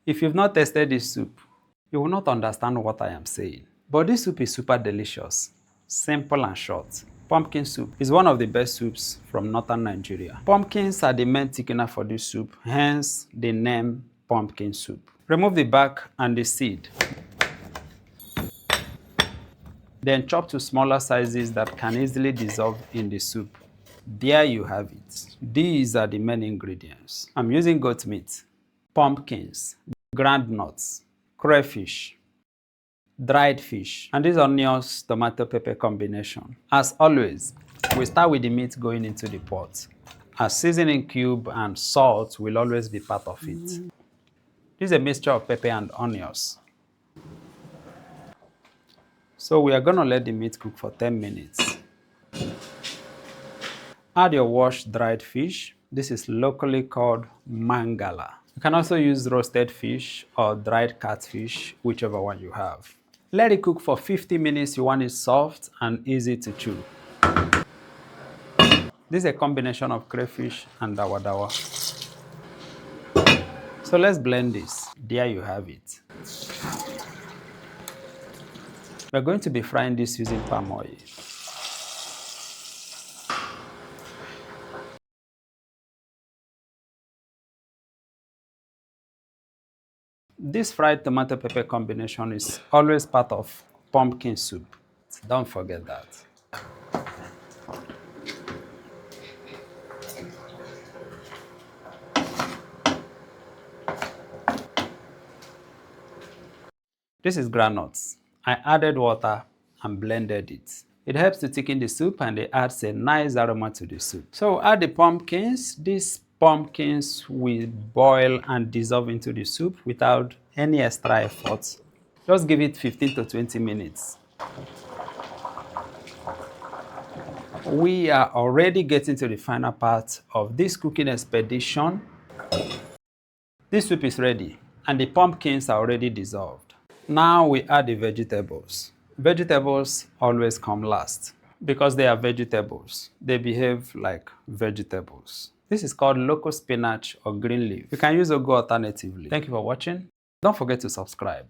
If you've not tasted this soup, you will not understand what I am saying. But this soup is super delicious, simple and short. Pumpkin soup is one of the best soups from northern Nigeria. Pumpkins are the main thickener for this soup, hence the name pumpkin soup. Remove the back and the seed. Then chop to smaller sizes that can easily dissolve in the soup. There you have it. These are the main ingredients. I'm using goat meat, pumpkins, groundnuts, crayfish, dried fish, and this onions, tomato, pepper combination. As always, we start with the meat going into the pot. A seasoning cube and salt will always be part of it. This is a mixture of pepper and onions. So we are going to let the meat cook for 10 minutes. Add your washed dried fish. This is locally called mangala. You can also use roasted fish or dried catfish, whichever one you have. Let it cook for 50 minutes. You want it soft and easy to chew. This is a combination of crayfish and dawa dawa. So let's blend this. There you have it. We're going to be frying this using palm oil. This fried tomato pepper combination is always part of pumpkin soup. Don't forget that. This is groundnuts. I added water and blended it. It helps to thicken the soup and it adds a nice aroma to the soup. So add the pumpkins. These pumpkins will boil and dissolve into the soup without any extra effort. Just give it 15 to 20 minutes. We are already getting to the final part of this cooking expedition. This soup is ready and the pumpkins are already dissolved. Now we add the vegetables. Vegetables always come last because they are vegetables. They behave like vegetables. This is called local spinach or green leaf. You can use ugu alternatively. Thank you for watching. Don't forget to subscribe.